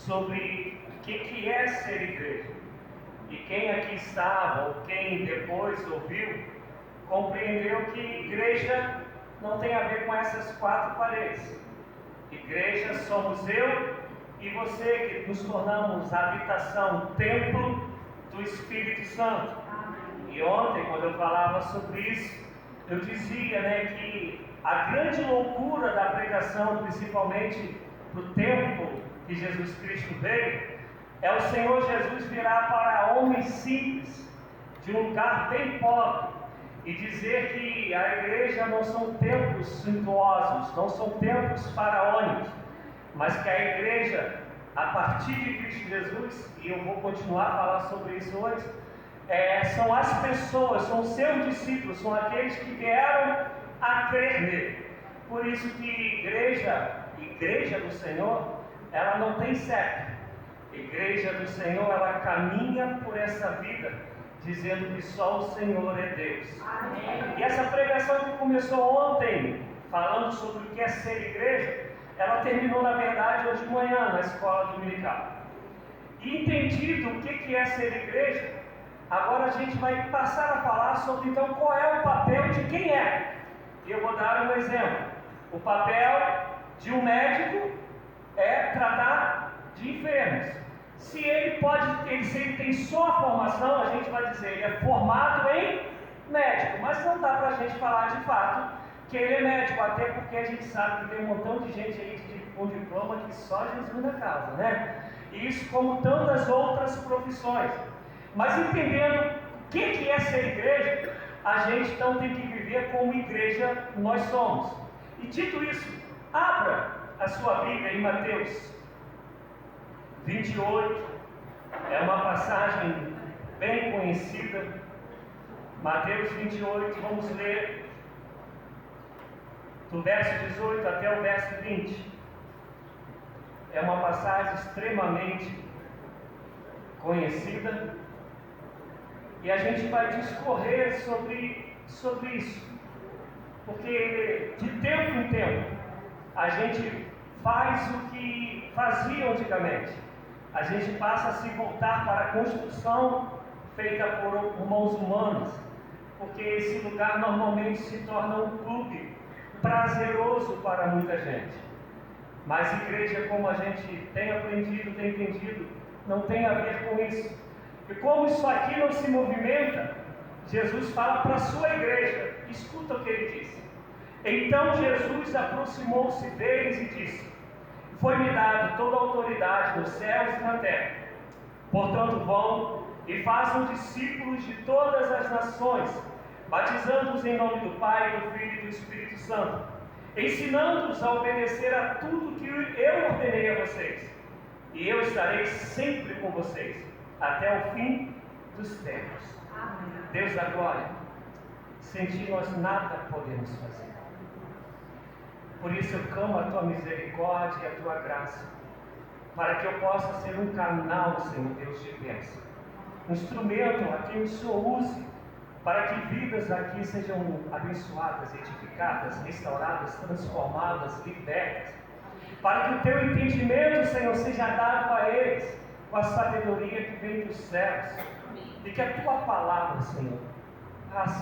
sobre o que é ser igreja. E quem aqui estava, ou quem depois ouviu, compreendeu que igreja não tem a ver com essas quatro paredes. Igreja somos eu e você, que nos tornamos a habitação, templo do Espírito Santo. E ontem, quando eu falava sobre isso, eu dizia, que a grande loucura da pregação, principalmente para o tempo que Jesus Cristo veio, é o Senhor Jesus virar para homens simples, de um lugar bem pobre, e dizer que a igreja não são templos suntuosos, não são templos faraônicos, mas que a igreja, a partir de Cristo Jesus, e eu vou continuar a falar sobre isso hoje, são as pessoas, são seus discípulos, são aqueles que vieram a crer nele. Por isso que igreja do Senhor, ela não tem século. Igreja do Senhor, ela caminha por essa vida, dizendo que só o Senhor é Deus. Amém. E essa pregação que começou ontem, falando sobre o que é ser igreja, ela terminou, na verdade, hoje de manhã, na escola dominical. E entendido o que é ser igreja, agora a gente vai passar a falar sobre, então, qual é o papel de quem é. E eu vou dar um exemplo. O papel de um médico é tratar de enfermos. Se ele tem só a formação, a gente vai dizer, ele é formado em médico, mas não dá para a gente falar de fato que ele é médico, até porque a gente sabe que tem um montão de gente aí com diploma que só Jesus na causa, né? E isso como tantas outras profissões. Mas entendendo o que é ser igreja, a gente então tem que viver como igreja nós somos. E dito isso, abra a sua Bíblia em Mateus 28, é uma passagem bem conhecida. Mateus 28, vamos ler do verso 18 até o verso 20. É uma passagem extremamente conhecida e a gente vai discorrer sobre isso, porque de tempo em tempo a gente faz o que fazia antigamente. A gente passa a se voltar para a construção feita por mãos humanas, porque esse lugar normalmente se torna um clube prazeroso para muita gente. Mas igreja, como a gente tem aprendido, tem entendido, não tem a ver com isso. E como isso aqui não se movimenta, Jesus fala para a sua igreja, escuta o que ele disse. Então Jesus aproximou-se deles e disse: foi-me dado toda a autoridade nos céus e na terra. Portanto, vão e façam discípulos de todas as nações, batizando-os em nome do Pai, do Filho e do Espírito Santo, ensinando-os a obedecer a tudo que eu ordenei a vocês. E eu estarei sempre com vocês, até o fim dos tempos. Amém. Deus da glória, sem ti nós nada podemos fazer. Por isso eu clamo a tua misericórdia e a tua graça, para que eu possa ser um canal, Senhor Deus de bênção, um instrumento a quem o Senhor use, para que vidas aqui sejam abençoadas, edificadas, restauradas, transformadas, libertas, para que o teu entendimento, Senhor, seja dado a eles, com a sabedoria que vem dos céus, e que a tua palavra, Senhor,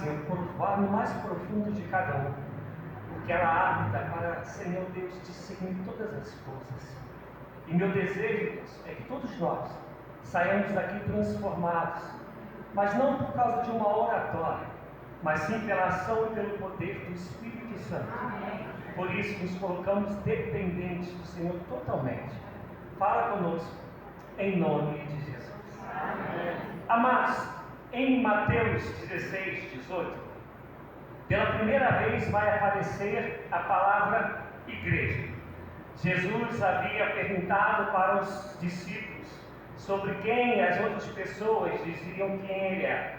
Senhor, provar no mais profundo de cada um, porque ela habita para, Senhor Deus, discernir todas as coisas. E meu desejo, Deus, é que todos nós saiamos daqui transformados, mas não por causa de uma oratória, mas sim pela ação e pelo poder do Espírito Santo. Amém. Por isso nos colocamos dependentes do Senhor totalmente. Fala conosco, em nome de Jesus. Amém. Amados, em Mateus 16, 18, pela primeira vez vai aparecer a palavra igreja. Jesus havia perguntado para os discípulos sobre quem as outras pessoas diziam quem ele era.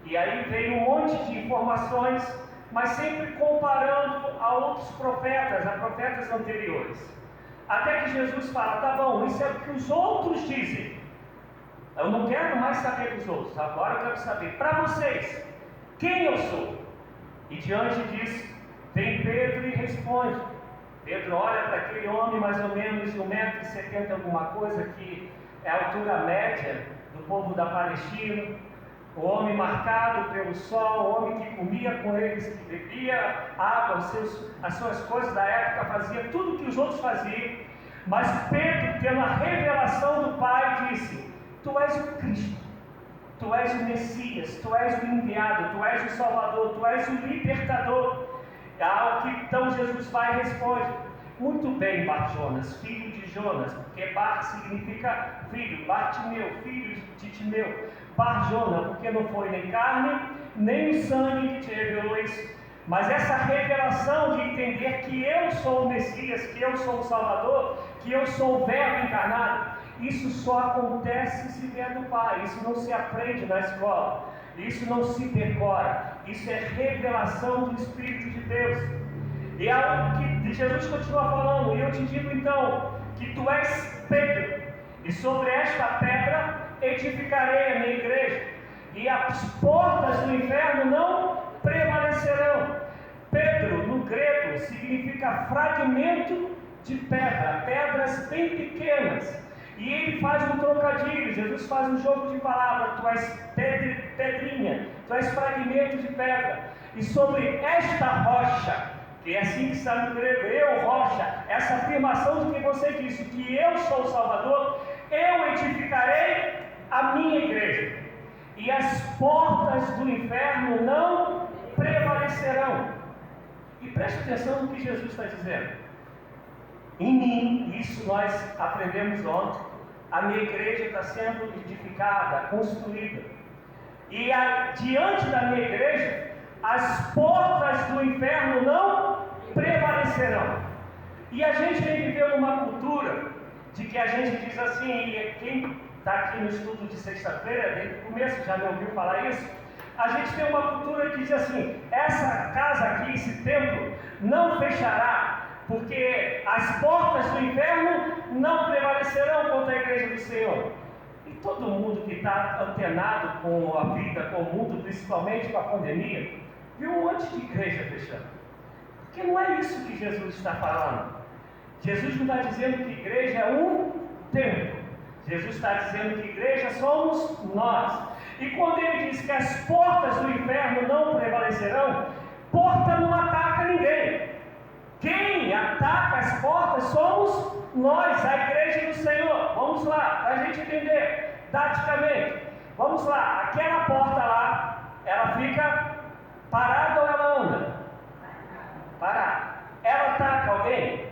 E aí veio um monte de informações, mas sempre comparando a outros profetas, a profetas anteriores. Até que Jesus fala: tá bom, isso é o que os outros dizem. Eu não quero mais saber dos outros, agora eu quero saber para vocês quem eu sou. E diante disso, vem Pedro e responde: Pedro olha para aquele homem mais ou menos de 1,70 m alguma coisa, que é a altura média do povo da Palestina, o homem marcado pelo sol, o homem que comia com eles, que bebia água, as suas coisas da época, fazia tudo o que os outros faziam. Mas Pedro, tendo a revelação do Pai, disse: Tu és o Cristo, Tu és o Messias, Tu és o enviado, Tu és o Salvador, Tu és o libertador. Ao que então Jesus vai e responde: Muito bem, Bar-Jonas, filho de Jonas, porque Bar significa filho, Bartimeu, filho de Timeu, Bar-Jonas, porque não foi nem carne, nem o sangue que te revelou isso, mas essa revelação de entender que eu sou o Messias, que eu sou o Salvador, que eu sou o Verbo encarnado, isso só acontece se vier do Pai, isso não se aprende na escola, isso não se decora, isso é revelação do Espírito de Deus. E é algo que Jesus continua falando, e eu te digo então, que tu és Pedro, e sobre esta pedra edificarei a minha igreja, e as portas do inferno não prevalecerão. Pedro, no grego, significa fragmento de pedra, pedras bem pequenas. E ele faz um trocadilho, Jesus faz um jogo de palavras: tu és pedrinha, tu és fragmento de pedra. E sobre esta rocha, que é assim que está no grego, eu rocha, essa afirmação de que você disse que eu sou o Salvador, eu edificarei a minha igreja, e as portas do inferno não prevalecerão. E preste atenção no que Jesus está dizendo. Em mim, isso nós aprendemos ontem, a minha igreja está sendo edificada, construída. E diante da minha igreja, as portas do inferno não prevalecerão. E a gente viveu numa cultura de que a gente diz assim, e quem está aqui no estudo de sexta-feira, desde o começo já me ouviu falar isso, a gente tem uma cultura que diz assim: essa casa aqui, esse templo, não fechará, porque as portas do inferno não prevalecerão contra a igreja do Senhor. E todo mundo que está antenado com a vida, com o mundo, principalmente com a pandemia, viu um monte de igreja fechando. Porque não é isso que Jesus está falando. Jesus não está dizendo que igreja é um templo. Jesus está dizendo que igreja somos nós. E quando ele diz que as portas do inferno não prevalecerão, porta não ataca ninguém. Quem ataca as portas somos nós, a igreja do Senhor. Vamos lá, para a gente entender taticamente. Vamos lá, aquela porta lá, ela fica parada ou ela anda? Parada. Ela ataca alguém?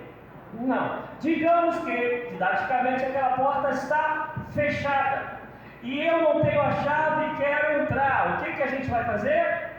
Não. Digamos que, didaticamente, aquela porta está fechada. E eu não tenho a chave e quero entrar. O que a gente vai fazer?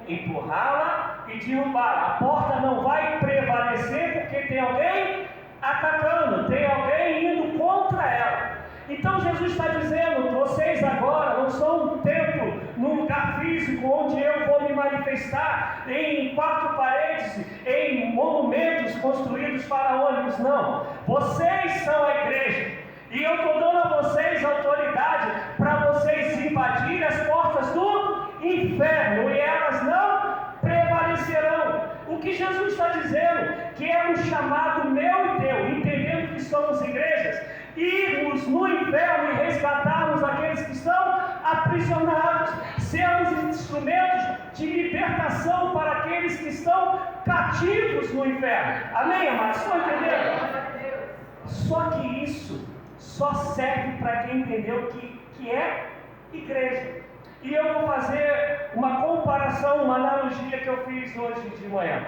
Empurrá-la e derrubá-la. A porta não vai prevalecer porque tem alguém atacando, tem alguém indo contra ela. Então Jesus está dizendo: vocês agora não são um templo, num lugar físico onde eu vou me manifestar em quatro paredes, em monumentos construídos para ônibus. Não, vocês são a igreja. E eu estou dando a vocês autoridade para vocês invadirem as portas do inferno, e elas não prevalecerão. O que Jesus está dizendo, que é um chamado meu e teu, entendendo que somos igrejas, irmos no inferno e resgatarmos aqueles que estão aprisionados, sermos instrumentos de libertação para aqueles que estão cativos no inferno. Amém, amados? Estão entendendo? Só que isso só serve para quem entendeu que é igreja. E eu vou fazer uma comparação, uma analogia que eu fiz hoje de manhã.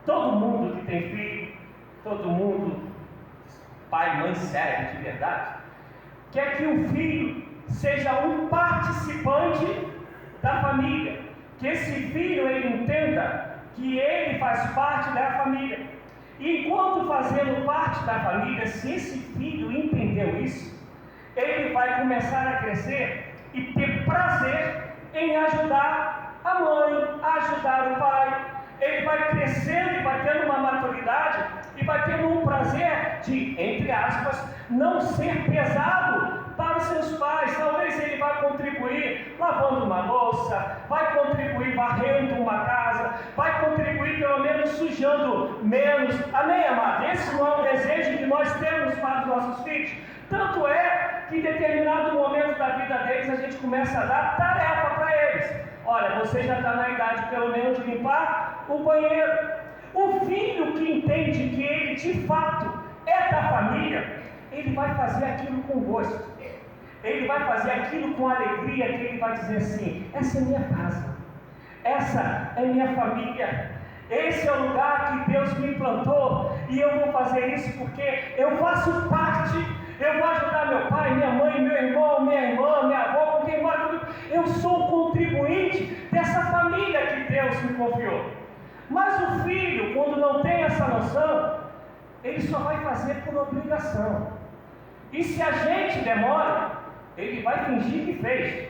Todo mundo que tem filho, todo mundo, pai, mãe sério de verdade, quer que o filho seja um participante da família, que esse filho ele entenda que ele faz parte da família. E enquanto fazendo parte da família, se esse filho entendeu isso, ele vai começar a crescer e ter prazer em ajudar a mãe, ajudar o pai. Ele vai crescendo e vai tendo uma maturidade e vai tendo um prazer de, entre aspas, não ser pesado para os seus pais. Talvez ele vá contribuir lavando uma louça, vai contribuir varrendo uma casa, vai contribuir pelo menos Deus sujando menos. Amém, amado? Esse não é o desejo que nós temos para os nossos filhos. Tanto é que em determinado momento da vida deles a gente começa a dar tarefa para eles. Olha, você já está na idade pelo menos de limpar o banheiro. O filho que entende que ele de fato é da família, ele vai fazer aquilo com gosto. Ele vai fazer aquilo com alegria, que ele vai dizer assim: essa é minha casa, essa é minha família, esse é o lugar que Deus me plantou, e eu vou fazer isso porque eu faço parte, eu vou ajudar meu pai, minha mãe, meu irmão, minha irmã, minha avó, com quem mora comigo. Eu sou contribuinte dessa família que Deus me confiou. Mas o filho, quando não tem essa noção, ele só vai fazer por obrigação. E se a gente demora, ele vai fingir que fez,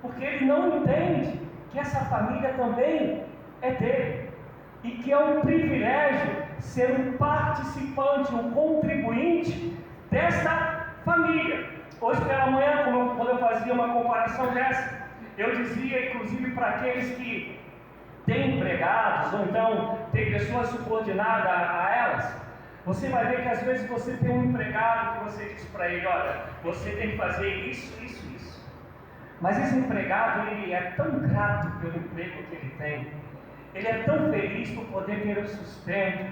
porque ele não entende que essa família também é dele, e que é um privilégio ser um participante, um contribuinte dessa família. Hoje pela manhã, quando eu fazia uma comparação dessa, eu dizia, inclusive para aqueles que têm empregados, ou então tem pessoas subordinadas a elas, você vai ver que às vezes você tem um empregado que você diz para ele: olha, você tem que fazer isso, isso, isso. Mas esse empregado, ele é tão grato pelo emprego que ele tem, ele é tão feliz por poder ter o sustento,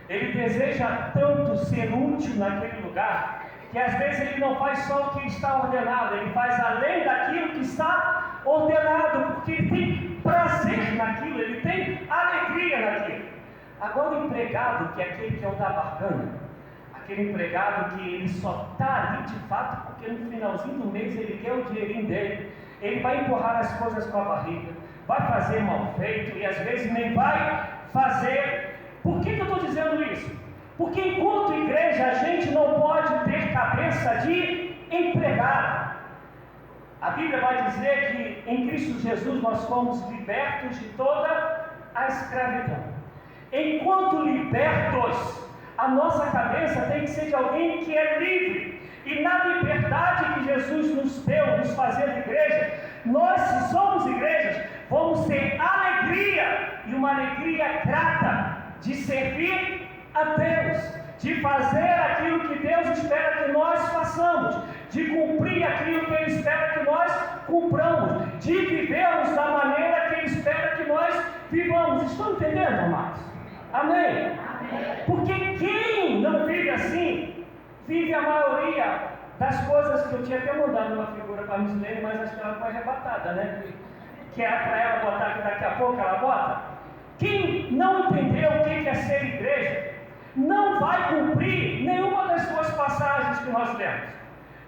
ele deseja tanto ser útil naquele lugar, que às vezes ele não faz só o que está ordenado, ele faz além daquilo que está ordenado, porque ele tem prazer naquilo, ele tem alegria naquilo. Agora o empregado, que é aquele que é o da barganha, aquele empregado que ele só está ali de fato porque no finalzinho do mês ele quer o dinheirinho dele, ele vai empurrar as coisas com a barriga, vai fazer mal feito e às vezes nem vai fazer. Por que eu estou dizendo isso? Porque enquanto igreja a gente não pode ter cabeça de empregado. A Bíblia vai dizer que em Cristo Jesus nós fomos libertos de toda a escravidão. Enquanto libertos, a nossa cabeça tem que ser de alguém que é livre. E na liberdade que Jesus nos deu, nos fazendo igreja, nós, se somos igrejas, vamos ter alegria, e uma alegria grata, de servir a Deus, de fazer aquilo que Deus espera que nós façamos, de cumprir aquilo que Ele espera que nós cumpramos, de vivermos da maneira que Ele espera que nós vivamos. Estão entendendo, amados? Amém? Amém? Porque quem não vive assim, vive a maioria das coisas que eu tinha até mandado uma figura para a Mislene, mas acho que ela foi arrebatada, né? Que era para ela botar, que daqui a pouco ela bota. Quem não entendeu o que é ser igreja, não vai cumprir nenhuma das duas passagens que nós lemos.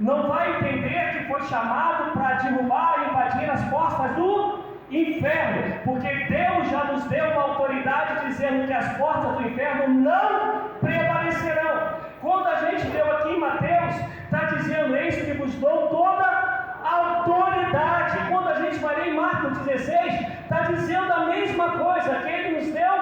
Não vai entender que foi chamado para derrubar e invadir as portas do inferno, porque Deus já nos deu uma autoridade dizendo que as portas do inferno não prevalecerão. Quando a gente leu aqui em Mateus, está dizendo: eis que vos dou toda a autoridade. Quando a gente vai ler em Marcos 16, está dizendo a mesma coisa, que Ele nos deu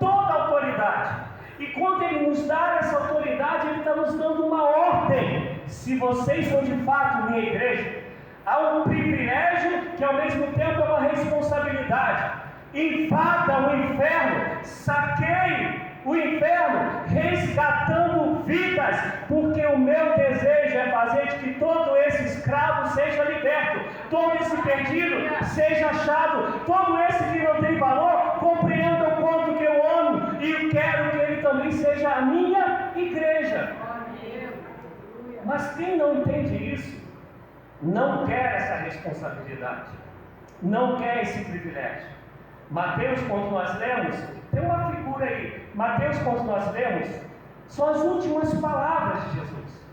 toda a autoridade. E quando Ele nos dá essa autoridade, Ele está nos dando uma ordem. Se vocês são de fato minha igreja, há um privilégio que ao mesmo tempo é uma responsabilidade. Invada o inferno, saqueie o inferno, resgatando vidas, porque o meu desejo é fazer de que todo esse escravo seja liberto, todo esse perdido seja achado, todo esse que não tem valor compreenda o quanto que eu amo e quero que ele também seja a minha igreja. Mas quem não entende isso, não quer essa responsabilidade, não quer esse privilégio. Mateus, quando nós lemos, tem uma figura aí. Mateus, quando nós lemos, são as últimas palavras de Jesus.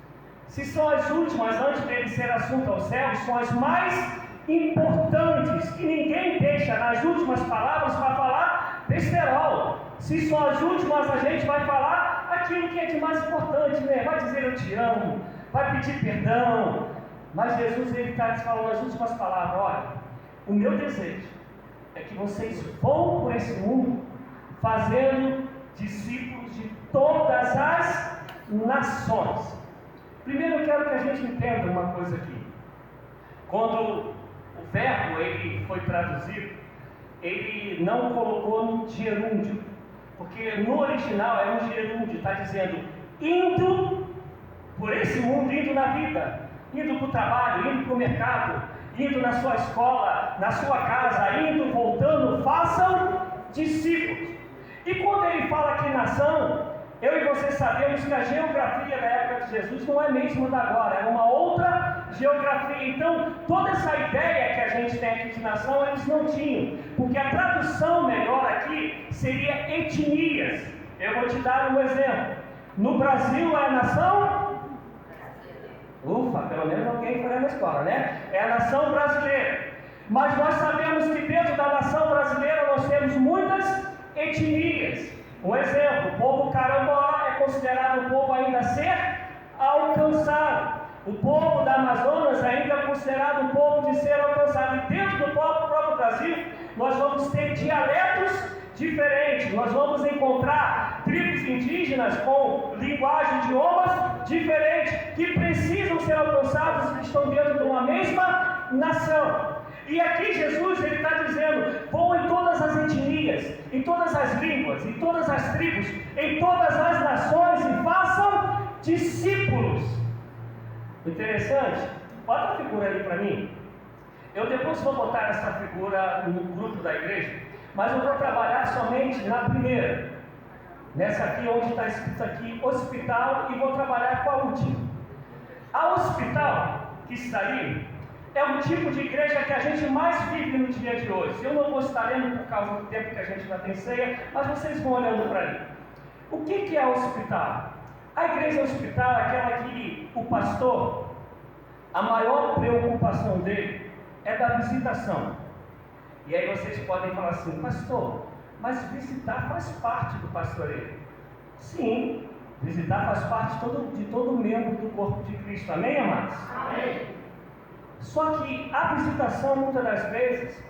Se são as últimas, antes dele ser assunto aos céus, são as mais importantes, que ninguém deixa nas últimas palavras para falar besterol. Se são as últimas, a gente vai falar aquilo que é de mais importante, né? Vai dizer eu te amo, vai pedir perdão. Mas Jesus, ele está falando as últimas palavras: olha, o meu desejo é que vocês vão por esse mundo fazendo discípulos de todas as nações. Primeiro eu quero que a gente entenda uma coisa aqui. Quando o verbo ele foi traduzido, ele não colocou no gerúndio. Porque no original é um gerúndio, está dizendo indo por esse mundo, indo na vida, indo para o trabalho, indo para o mercado, indo na sua escola, na sua casa, indo, voltando, façam discípulos. E quando ele fala aqui nação, eu e você sabemos que a geografia da época de Jesus não é a mesma da agora, é uma outra geografia. Então, toda essa ideia que a gente tem aqui de nação, eles não tinham, porque a tradução melhor aqui seria etnias. Eu vou te dar um exemplo. No Brasil é a nação? Ufa, pelo menos alguém foi na escola, né? É a nação brasileira. Mas nós sabemos que dentro da nação brasileira nós temos muitas etnias. Um exemplo, o povo Carambó é considerado um povo ainda a ser alcançado. O povo da Amazonas ainda é considerado um povo de ser alcançado. E dentro do próprio Brasil, nós vamos ter dialetos diferentes. Nós vamos encontrar tribos indígenas com linguagem, idiomas diferentes, que precisam ser alcançados e que estão dentro de uma mesma nação. E aqui Jesus ele está dizendo: vão em todas as etnias, em todas as línguas, em todas as tribos, em todas as nações e façam discípulos. Interessante? Bota a figura ali para mim. Eu depois vou botar essa figura no grupo da igreja, mas eu vou trabalhar somente na primeira. Nessa aqui onde está escrito aqui hospital, e vou trabalhar com a última. A hospital, que está ali, é um tipo de igreja que a gente mais vive no dia de hoje. Eu não vou estar lendo por causa do tempo que a gente já tem ceia, mas vocês vão olhando para ali. O que é hospital? A igreja hospital é aquela que o pastor, a maior preocupação dele é da visitação. E aí vocês podem falar assim: pastor, mas visitar faz parte do pastoreio. Sim, visitar faz parte de todo membro do corpo de Cristo. Amém, amados? Amém. Só que a visitação, muitas das vezes,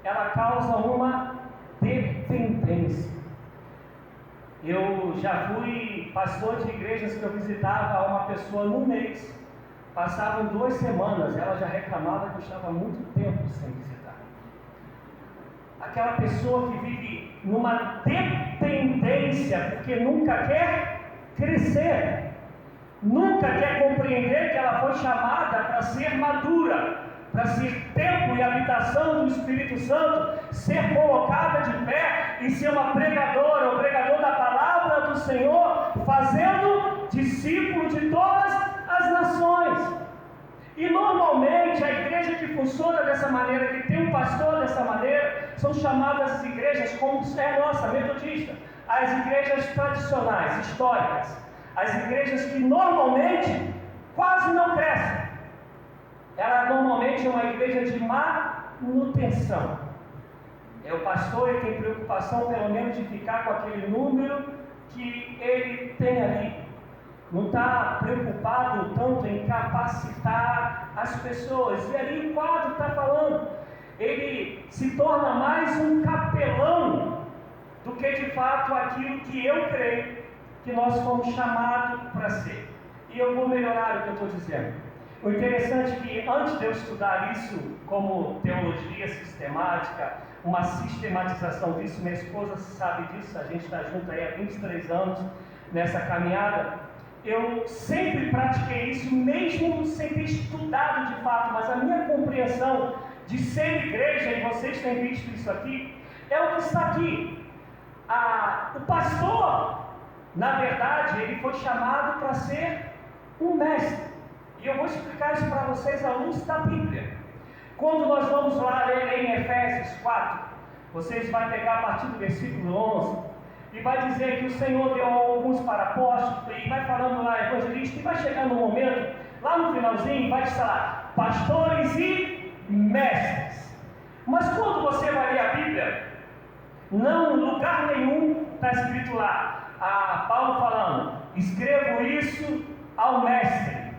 ela causa uma dependência. Eu já fui pastor de igrejas que eu visitava uma pessoa no mês. Passavam 2 semanas, ela já reclamava que eu estava muito tempo sem visitar. Aquela pessoa que vive numa dependência, porque nunca quer crescer. Nunca quer compreender que ela foi chamada para ser madura, para ser templo e habitação do Espírito Santo, ser colocada de pé e ser uma pregadora, o pregador da palavra do Senhor, fazendo discípulo de todas as nações. E normalmente a igreja que funciona dessa maneira, que tem um pastor dessa maneira, são chamadas as igrejas como é a nossa, metodista, as igrejas tradicionais, históricas. As igrejas que normalmente quase não crescem. Ela normalmente é uma igreja de manutenção. O pastor ele tem preocupação pelo menos de ficar com aquele número que ele tem ali. Não está preocupado tanto em capacitar as pessoas. E ali o quadro está falando. Ele se torna mais um capelão do que de fato aquilo que eu creio que nós fomos chamados para ser. E eu vou melhorar o que eu estou dizendo. O interessante é que antes de eu estudar isso como teologia sistemática, uma sistematização disso, minha esposa sabe disso, a gente está junto aí há 23 anos nessa caminhada, eu sempre pratiquei isso, mesmo sem ter estudado de fato, mas a minha compreensão de ser igreja, e vocês têm visto isso aqui, é o que está aqui. O pastor, na verdade, ele foi chamado para ser um mestre. E eu vou explicar isso para vocês à luz da Bíblia. Quando nós vamos lá ler em Efésios 4, vocês vão pegar a partir do versículo 11, e vai dizer que o Senhor deu alguns para apóstolos, e vai falando lá evangelista, e vai chegar no momento, lá no finalzinho, vai falar pastores e mestres. Mas quando você vai ler a Bíblia, não, em lugar nenhum está escrito lá, Paulo falando, escrevo isso ao mestre,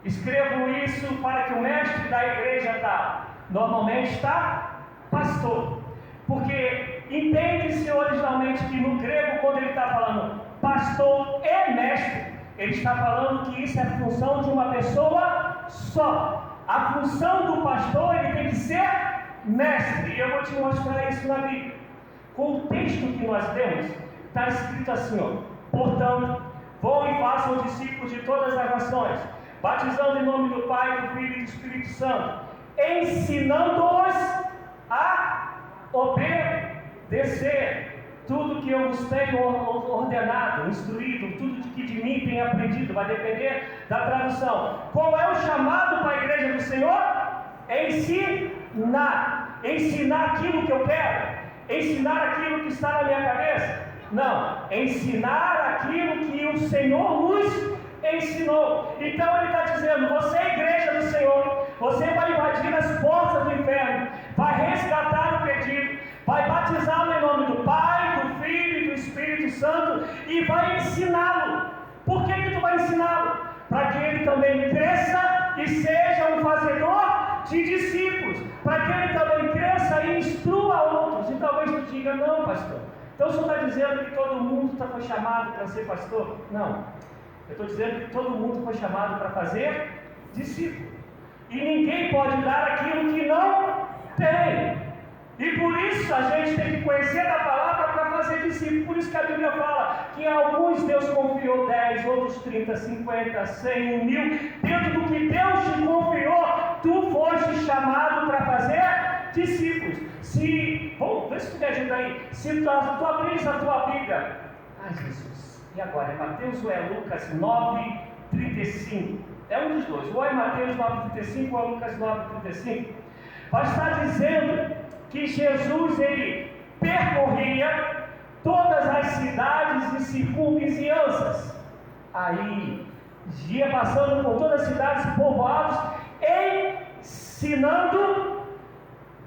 escrevo isso para que o mestre da igreja tal. Normalmente está pastor, porque entende-se originalmente que no grego, quando ele está falando pastor e mestre, ele está falando que isso é a função de uma pessoa só. A função do pastor, ele tem que ser mestre, e eu vou te mostrar isso na Bíblia. Com o texto que nós lemos, Está escrito assim, ó: portanto, vão e façam discípulos de todas as nações, batizando em nome do Pai, do Filho e do Espírito Santo, ensinando-os a obedecer tudo que eu vos tenho ordenado, instruído, tudo que de mim tem aprendido. Vai depender da tradução. Qual é o chamado para a igreja do Senhor? Ensinar. Ensinar aquilo que eu quero, ensinar aquilo que está na minha cabeça. Não, ensinar aquilo que o Senhor nos ensinou. Então ele está dizendo: você é a igreja do Senhor, você vai invadir as portas do inferno, vai resgatar o perdido, vai batizá-lo em nome do Pai, do Filho e do Espírito Santo, e vai ensiná-lo. Por que tu vai ensiná-lo? Para que ele também cresça e seja um fazedor de discípulos, para que ele também cresça e instrua outros. E talvez tu diga: não, pastor, então o senhor está dizendo que todo mundo foi chamado para ser pastor? Não, eu estou dizendo que todo mundo foi chamado para fazer discípulo, e ninguém pode dar aquilo que não tem. E por isso a gente tem que conhecer a palavra para fazer discípulo. Por isso que a Bíblia fala que a alguns Deus confiou 10, outros 30, 50, 100, 1000. Dentro do que Deus te confiou, tu foste chamado para fazer discípulos. Bom, vê se tu me ajuda aí. Se tu abris a tua Bíblia, ai Jesus, e agora? É Mateus ou é Lucas 9:35? É um dos dois. Ou é Mateus 9:35 ou é Lucas 9:35. Vai estar dizendo que Jesus, ele percorria todas as cidades e circunvizinhanças. Aí, ia passando por todas as cidades e povoados, ensinando,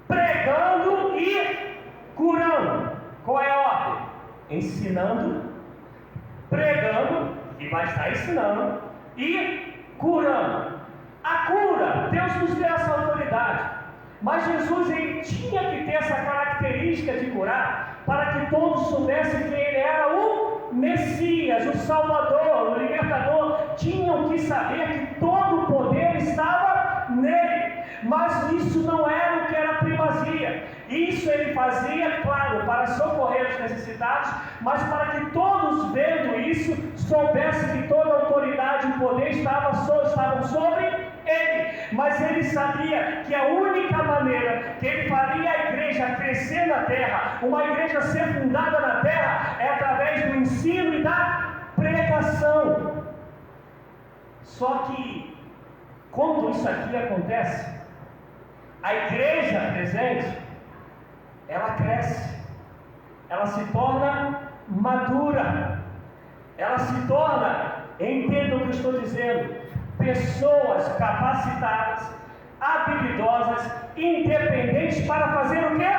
pregando e curando. Qual é a ordem? Ensinando, pregando, e vai estar ensinando, e curando. A cura, Deus nos deu essa autoridade. Mas Jesus, ele tinha que ter essa característica de curar, para que todos soubessem que ele era o Messias, o Salvador, o Libertador. Tinham que saber que todo o poder estava nele. Mas isso não era o que era primazia. Isso ele fazia, claro, para socorrer os necessitados, mas para que todos, vendo isso, soubessem que toda a autoridade e poder estavam sobre ele. Mas ele sabia que a única maneira que ele faria a igreja crescer na terra, uma igreja ser fundada na terra, é através do ensino e da pregação. Só que, quando isso aqui acontece, a igreja presente, ela cresce, ela se torna madura, ela se torna, entenda o que eu estou dizendo, pessoas capacitadas, habilidosas, independentes para fazer o quê?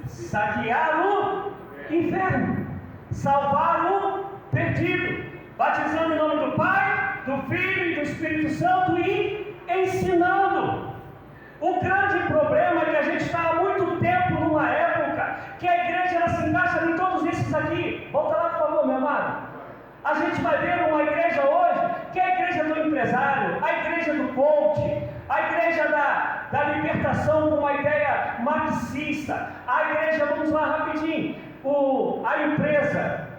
Saquear o inferno, salvar o perdido, batizando em nome do Pai, do Filho e do Espírito Santo e ensinando. O grande problema é que a gente está há muito tempo numa época que a igreja ela se encaixa em todos esses aqui. Volta lá, por favor, meu amado. A gente vai ver uma igreja hoje que é a igreja do empresário, a igreja do coach, a igreja da libertação com uma ideia marxista, a igreja, vamos lá rapidinho, a empresa,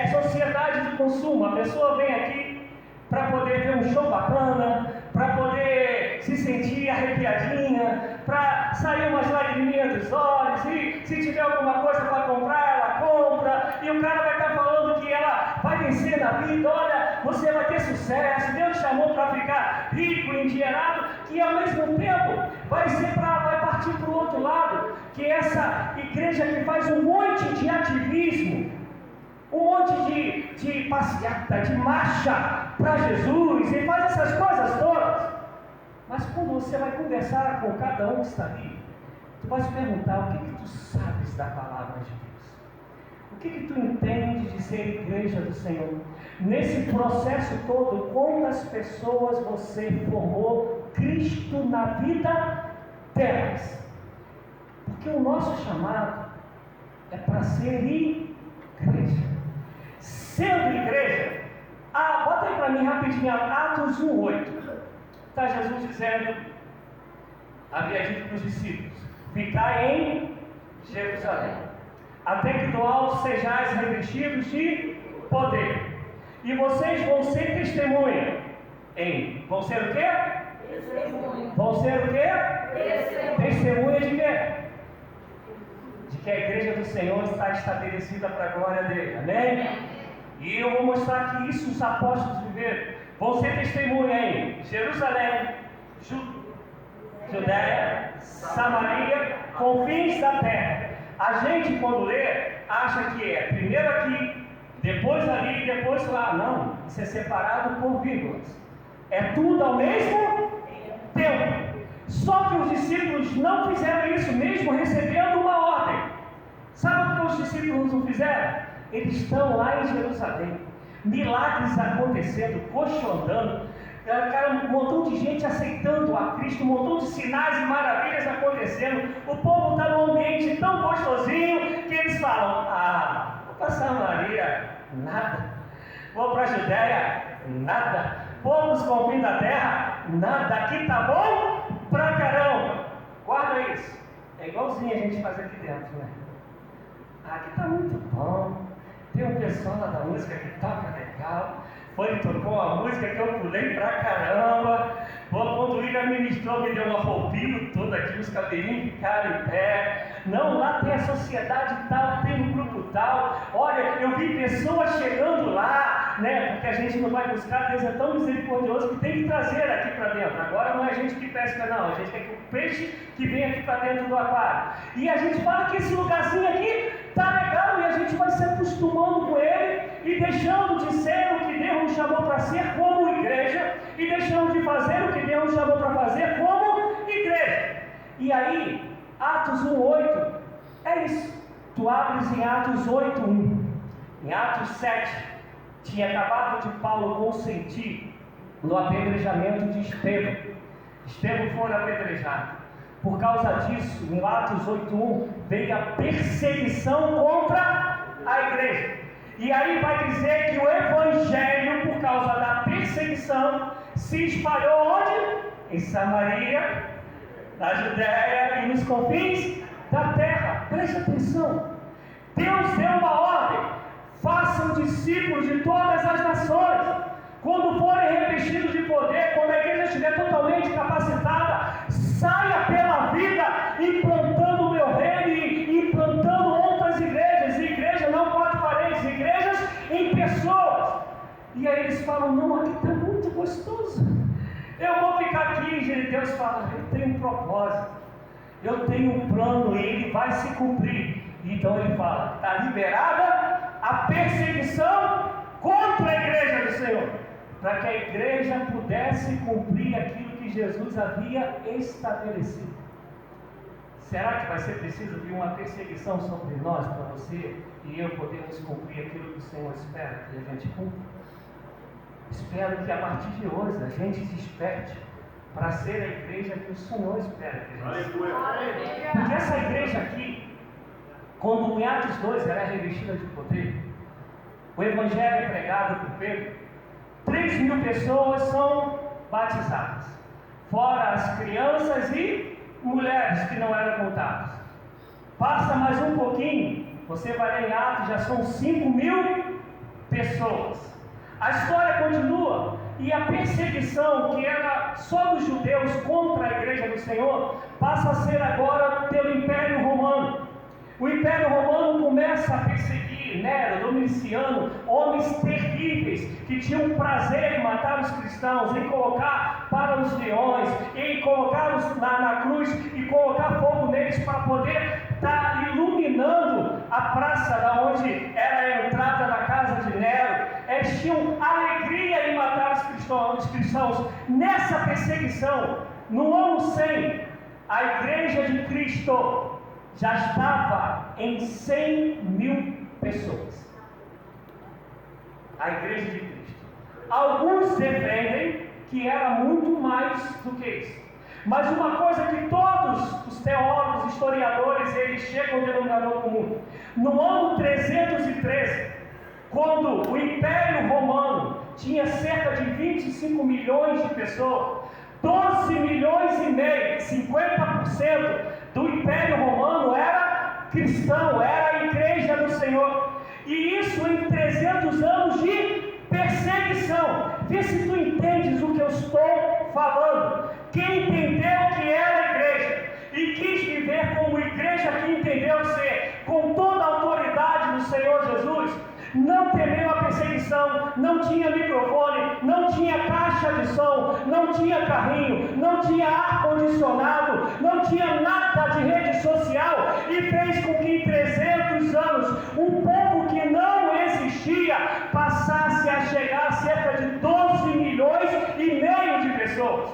sociedade de consumo. A pessoa vem aqui para poder ver um show bacana, para poder se sentir arrepiadinha, para sair umas lagriminhas dos olhos, e se tiver alguma coisa para comprar, ela compra, e o cara vai estar falando que ela vai vencer na vida. Olha, você vai ter sucesso, Deus chamou para ficar rico, endinheirado, que ao mesmo tempo vai partir para o outro lado, que é essa igreja que faz um monte de ativismo, um monte de passeata, de marcha para Jesus, e faz essas coisas todas. Mas quando você vai conversar com cada um que está ali, tu vai se perguntar: o que tu sabes da palavra de Deus? O que tu entende de ser igreja do Senhor? Nesse processo todo, quantas pessoas você formou Cristo na vida delas? Porque o nosso chamado é para ser igreja. Sendo igreja, bota aí para mim rapidinho, Atos 1:8. Está Jesus dizendo, havia dito para os discípulos: ficai em Jerusalém, até que do alto sejais revestidos de poder. E vocês vão ser testemunha vão ser o quê? Testemunha. Vão ser o quê? Testemunha de quê? De que a igreja do Senhor está estabelecida para a glória dele. Amém? E eu vou mostrar que isso os apóstolos viveram. Vão ser testemunha em Jerusalém, Judéia, Samaria, confins da terra. A gente, quando lê, acha que é primeiro aqui, depois ali, depois lá. Não, isso é separado por vírgulas. É tudo ao mesmo tempo. Só que os discípulos não fizeram isso, mesmo recebendo uma ordem. Sabe o que os discípulos não fizeram? Eles estão lá em Jerusalém, milagres acontecendo, coxo andando, um montão de gente aceitando a Cristo, um montão de sinais e maravilhas acontecendo. O povo está num ambiente tão gostosinho que eles falam: vou para Samaria, nada. Vou para a Judéia, nada. Vou nos confins da terra, nada. Aqui tá bom pra caramba. Guarda isso. É igualzinho a gente faz aqui dentro, né? Aqui tá muito bom. Tem um pessoal lá da música que toca legal. Foi, tocou uma música que eu pulei pra caramba. Quando o William ministrou, me deu uma roupinha toda aqui, os cabelinhos ficaram em pé. Não, lá tem a sociedade tal, tem um grupo tal. Olha, eu vi pessoas chegando lá, né? Porque a gente não vai buscar, Deus é tão misericordioso que tem que trazer aqui para dentro. Agora não é a gente que pesca, não. A gente quer que o peixe que vem aqui para dentro do aquário. E a gente fala que esse lugarzinho aqui tá legal e a gente vai se acostumando com ele e deixando de ser o que Deus nos chamou para ser como igreja e deixando de fazer o que Deus nos chamou para fazer como igreja. E aí, Atos 1:8 é isso. Tu abres em Atos 8:1. Em Atos 7, tinha acabado de Paulo consentir no apedrejamento de Estevão. Estevão foi apedrejado. Por causa disso, em Atos 8:1, veio a perseguição contra a igreja. E aí vai dizer que o evangelho, por causa da perseguição, se espalhou onde? Em Samaria, na Judéia e nos confins da terra. Preste atenção. Deus deu uma ordem: façam discípulos de todas as nações. Quando forem revestidos de poder, quando a igreja estiver totalmente capacitada, saia pela vida implantando o meu reino e implantando outras igrejas. Igreja não quatro paredes, igrejas em pessoas. E aí eles falam: não, aqui está muito gostoso. Eu vou ficar aqui. E Deus fala: eu tenho um propósito, eu tenho um plano e ele vai se cumprir. Então ele fala: está liberada a perseguição contra a igreja do Senhor, para que a igreja pudesse cumprir aquilo que Jesus havia estabelecido. Será que vai ser preciso vir uma perseguição sobre nós, para você e eu podermos cumprir aquilo que o Senhor espera que a gente cumpra? Espero que a partir de hoje a gente se desperte para ser a igreja que o Senhor espera que a gente seja. Porque essa igreja aqui, quando em Atos 2 ela é revestida de poder, o evangelho é pregado por Pedro, 3.000 pessoas são batizadas, fora as crianças e mulheres que não eram contadas. Passa mais um pouquinho, você vai ler em Atos, já são 5.000 pessoas. A história continua, e a perseguição que era só dos judeus contra a igreja do Senhor passa a ser agora pelo Império Romano. O Império Romano começa a perseguir Nero, Domiciano, homens terríveis que tinham prazer em matar os cristãos, em colocar para os leões, em colocá-los na cruz e colocar fogo neles para poder estar iluminando a praça da onde era a entrada da casa de Nero. Eles tinham alegria em matar os cristãos. Nessa perseguição, no ano 100, a igreja de Cristo já estava em 100.000 pessoas. A igreja de Cristo. Alguns defendem que era muito mais do que isso. Mas uma coisa que todos os teólogos, historiadores, eles chegam ao denominador comum. No ano 313, quando o Império Romano tinha cerca de 25 milhões de pessoas, 12 milhões e meio, 50% do Império Romano era cristão, era a igreja do Senhor. E isso em 300 anos de perseguição. Vê se tu entendes o que eu estou falando. Quem entendeu que era a igreja e quis viver como igreja que entendeu ser, com toda a autoridade do Senhor Jesus, não temeu a perseguição, não tinha microfone, não tinha caixa de som, não tinha carrinho, não tinha ar-condicionado, não tinha nada de rede social, e fez com que em 300 anos um povo que não existia passasse a chegar a cerca de 12 milhões e meio de pessoas.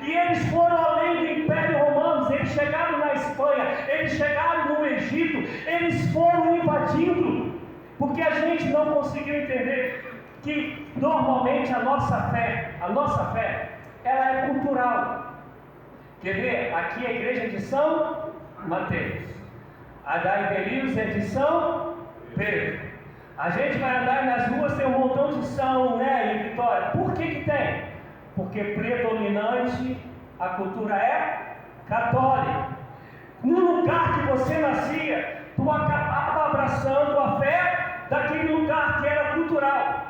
E eles foram além do Império Romano, eles chegaram na Espanha, eles chegaram no Egito, eles foram invadindo, porque a gente não conseguiu entender que normalmente a nossa fé, ela é cultural. Quer ver? Aqui é a igreja de São Mateus, a da Ibelius é de São Pedro. A gente vai andar nas ruas, tem um montão de São, né, em Vitória. Por que tem? Porque predominante a cultura é católica. No lugar que você nascia, tu acabava abraçando a fé daquele lugar que era cultural.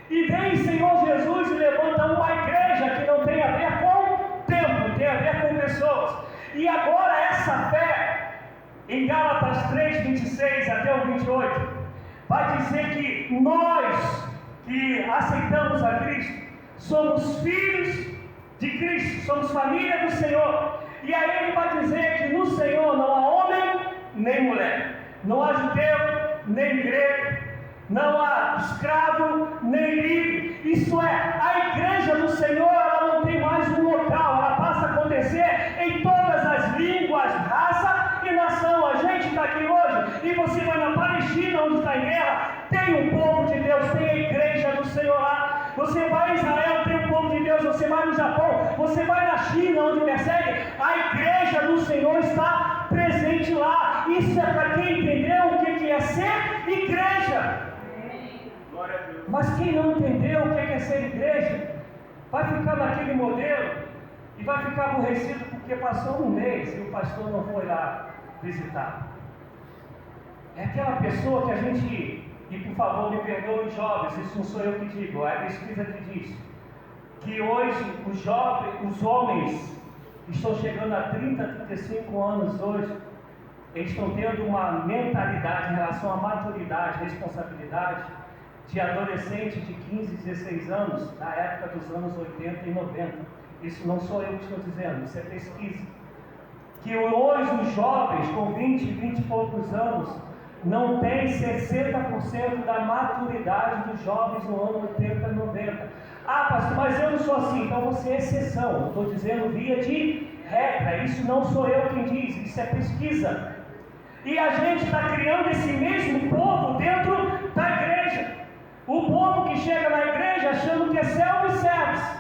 E vem o Senhor Jesus e levanta uma igreja que não tem a ver com tempo, tem a ver com pessoas. E agora essa fé, em Gálatas 3, 26 até o 28, vai dizer que nós que aceitamos a Cristo, somos filhos de Cristo, somos família do Senhor. E aí ele vai dizer que no Senhor não há homem nem mulher, não há judeu nem grego, não há escravo nem livre. Isso é, a igreja do Senhor, ela não tem mais um local, ela passa a acontecer em todas as línguas, raça e nação. A gente está aqui hoje, e você vai na Palestina, onde está em guerra, tem um povo de Deus, tem a igreja do Senhor lá. Você vai a Israel, tem um povo de Deus. Você vai no Japão, você vai na China, onde persegue, a igreja do Senhor está presente lá. Isso é para quem entendeu o que é ser igreja. Mas quem não entendeu o que é ser igreja, vai ficar naquele modelo e vai ficar aborrecido porque passou um mês e o pastor não foi lá visitar. É aquela pessoa que a gente, e por favor me perdoem jovens, isso não sou eu que digo, é a pesquisa que diz que hoje os homens estão chegando a 30, 35 anos hoje, eles estão tendo uma mentalidade em relação à maturidade, responsabilidade de adolescente de 15, 16 anos, na época dos anos 80 e 90. Isso não sou eu que estou dizendo, isso é pesquisa. Que hoje os jovens com 20 e poucos anos não têm 60% da maturidade dos jovens no ano 80 e 90. Ah, pastor, mas eu não sou assim. Então você é exceção. Estou dizendo via de regra. Isso não sou eu quem diz, isso é pesquisa. E a gente está criando esse mesmo povo dentro da igreja. O povo que chega na igreja achando que é self-service,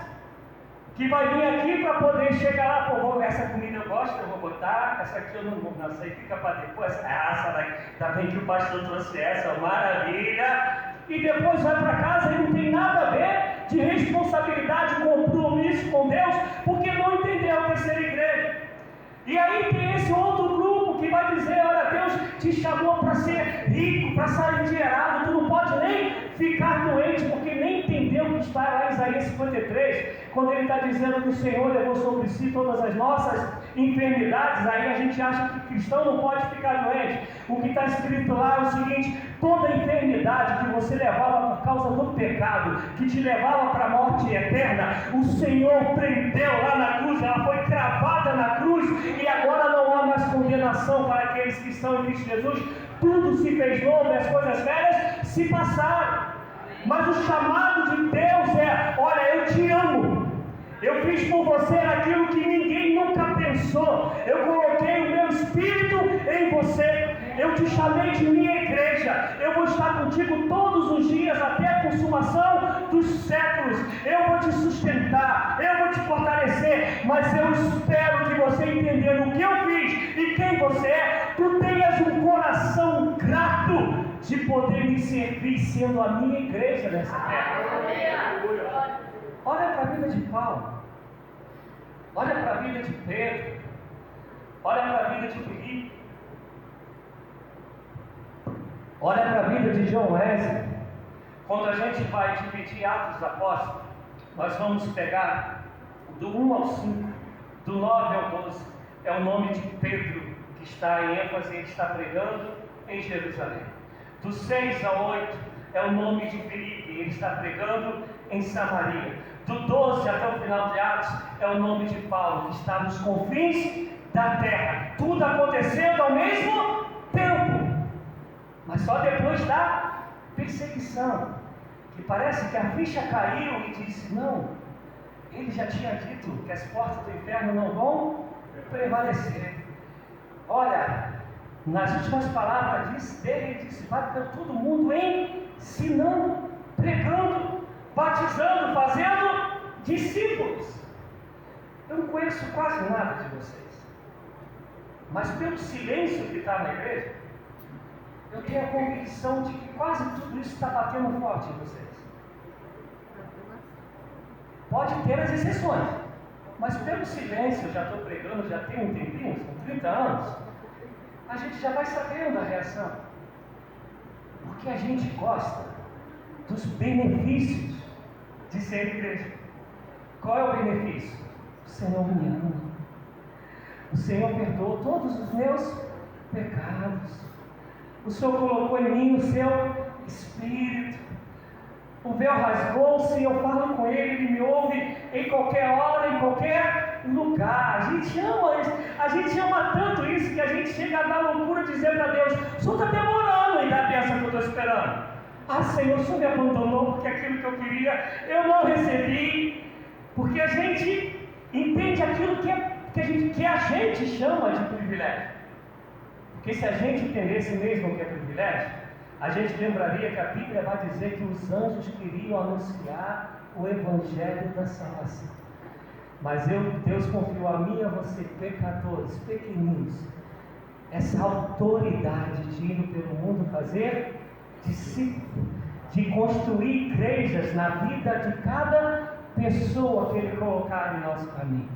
que vai vir aqui para poder chegar lá, pô, essa comida eu gosto, eu vou botar, essa aqui eu não vou, essa aí fica para depois, essa daqui, tá bem que o pastor trouxe essa, maravilha, e depois vai para casa e não tem nada a ver de responsabilidade, compromisso com Deus, porque não entendeu o que é ser igreja. E aí tem esse outro grupo que vai dizer, olha, Deus te chamou para ser rico, para sair endinheirado, tu não pode nem ficar doente, porque nem entendeu o que está lá em Isaías 53, quando ele está dizendo que o Senhor levou sobre si todas as nossas enfermidades. Aí a gente acha que cristão não pode ficar doente. O que está escrito lá é o seguinte: toda enfermidade que você levava por causa do pecado, que te levava para a morte eterna, o Senhor prendeu lá na cruz, ela foi cravada na cruz, e agora não há mais condenação para aqueles que estão em Cristo Jesus. Tudo se fez novo e as coisas velhas se passaram. Mas o chamado de Deus é: olha, eu te amo, eu fiz por você aquilo que ninguém nunca pensou, eu coloquei o meu Espírito em você, eu te chamei de minha igreja, eu vou estar contigo todos os dias até a consumação dos séculos, eu vou te sustentar, eu vou te fortalecer, mas eu espero que você, entendendo o que eu fiz e quem você é, tu tenhas um coração grato de poder me servir sendo a minha igreja nessa terra. Olha para a vida de Paulo, olha para a vida de Pedro, olha para a vida de Filipe. Olha para a vida de John Wesley. Quando a gente vai dividir Atos dos Apóstolos, nós vamos pegar do 1 ao 5, do 9 ao 12, é o nome de Pedro que está em ênfase, ele está pregando em Jerusalém. Do 6 ao 8 é o nome de Filipe, ele está pregando em Samaria. Do 12 até o final de Atos é o nome de Paulo, que está nos confins da terra. Tudo acontecendo ao mesmo tempo, mas só depois da perseguição, que parece que a ficha caiu e disse: não, ele já tinha dito que as portas do inferno não vão prevalecer. Olha, nas últimas palavras dele, ele disse: vai para todo mundo ensinando, pregando, batizando, fazendo discípulos. Eu não conheço quase nada de vocês, mas pelo silêncio que está na igreja, eu tenho a convicção de que quase tudo isso está batendo forte em vocês. Pode ter as exceções, mas pelo silêncio, eu já estou pregando, já tenho um tempinho, são 30 anos, a gente já vai sabendo a reação. Porque a gente gosta dos benefícios de ser igreja. Qual é o benefício? O Senhor me ama. O Senhor perdoou todos os meus pecados. O Senhor colocou em mim o seu Espírito. O véu rasgou-se, eu falo com Ele, Ele me ouve em qualquer hora, em qualquer lugar. A gente ama tanto isso que a gente chega a dar loucura de dizer para Deus: o Senhor está demorando em dar a bênção que eu estou esperando. Ah, Senhor, o Senhor me abandonou porque aquilo que eu queria eu não recebi. Porque a gente entende aquilo que a gente chama de privilégio. Porque se a gente entendesse mesmo o que é privilégio, a gente lembraria que a Bíblia vai dizer que os anjos queriam anunciar o Evangelho da salvação. Mas Deus confiou a mim e a você, pecadores, pequeninos, essa autoridade de ir pelo mundo fazer discípulos, de construir igrejas na vida de cada pessoa que Ele colocar em nosso caminho.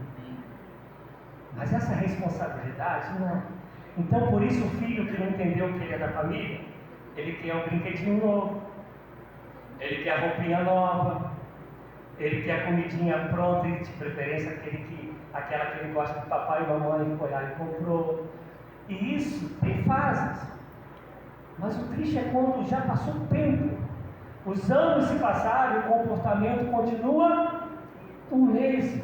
Mas essa responsabilidade não. Então, por isso, o filho que não entendeu que ele é da família, ele quer um brinquedinho novo, ele quer a roupinha nova, ele quer a comidinha pronta, de preferência aquela que ele gosta de papai e mamãe, foi lá e comprou. E isso tem fases. Mas o triste é quando já passou o tempo, os anos se passaram e o comportamento continua o mesmo.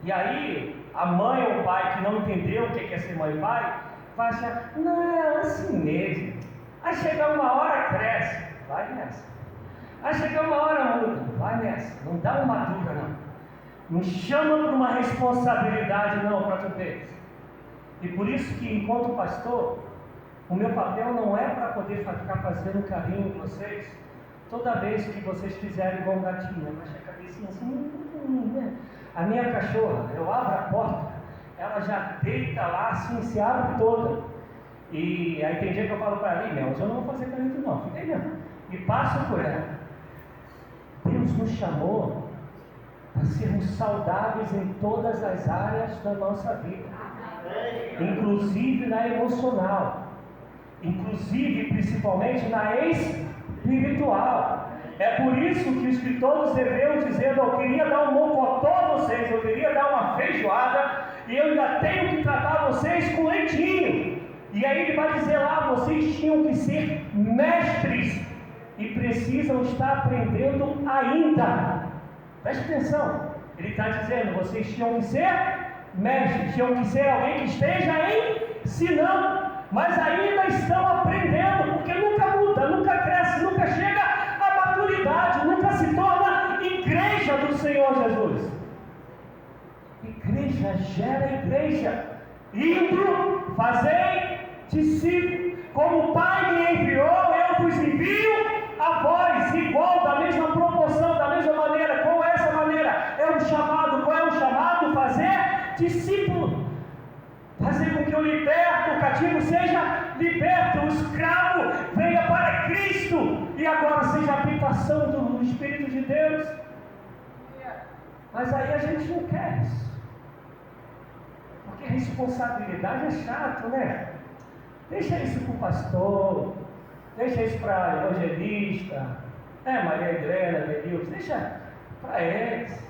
E aí, a mãe ou o pai que não entendeu o que é ser mãe e pai, vai achar: não, assim mesmo. Aí chega uma hora, cresce, vai nessa. Aí chega uma hora, muda, vai nessa. Não dá uma dura, não. Não chama para uma responsabilidade, não, para tu ver. E por isso que, enquanto pastor, o meu papel não é para poder ficar fazendo carinho em vocês toda vez que vocês fizerem igual gatinha, baixa a cabecinha assim, né? A minha cachorra, eu abro a porta, ela já deita lá assim, se abre toda. E aí tem dia que eu falo para ela: Mel, eu não vou fazer carinho não, fica aí mesmo. E passo por ela. Deus nos chamou para sermos saudáveis em todas as áreas da nossa vida, inclusive na emocional, inclusive principalmente na espiritual. É por isso que o escritor dos Hebreus dizendo: eu queria dar um mocotó a vocês, eu queria dar uma feijoada, e eu ainda tenho que tratar vocês com leitinho. E aí ele vai dizer lá: vocês tinham que ser mestres e precisam estar aprendendo ainda. Preste atenção, ele está dizendo: vocês tinham que ser mestres, tinham que ser alguém que esteja ensinando, mas ainda estão aprendendo, porque nunca muda, nunca cresce, nunca chega à maturidade, nunca se torna igreja do Senhor Jesus. Igreja gera igreja. Indo, fazei discípulos, como o Pai me enviou, eu vos envio a vós, igual, da mesma proporção, da mesma maneira. Qual é essa maneira? É um chamado. Qual é o chamado? Fazer discípulo. Fazer com que o liberto, o cativo seja liberto, o escravo venha para Cristo e agora seja a habitação do Espírito de Deus. Mas aí a gente não quer isso, porque responsabilidade é chato, né? Deixa isso para o pastor, Deixa isso para evangelista, Maria Helena, Denilson, deixa para eles.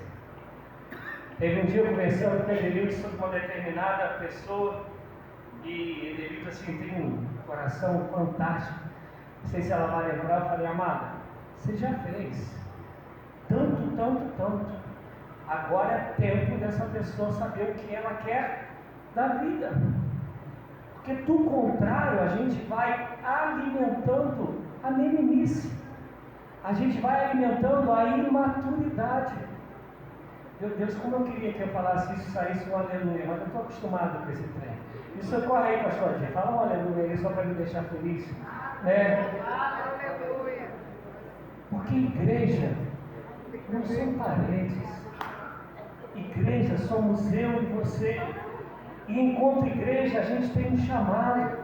Teve um dia eu conversando com o Denilson sobre uma determinada pessoa, e Denilson assim, tem um coração fantástico. Não sei se ela vai lembrar. Eu falei: amada, você já fez tanto. Agora é tempo dessa pessoa saber o que ela quer da vida. Porque do contrário, a gente vai alimentando a meninice, a gente vai alimentando a imaturidade. Meu Deus, como eu queria que eu falasse isso, saísse um aleluia, mas eu estou acostumado com esse trem. Isso corre aí, pastor G, fala um aleluia aí só para me deixar feliz, né? Aleluia. Porque igreja não são paredes, igreja somos eu e você. E enquanto igreja a gente tem um chamado,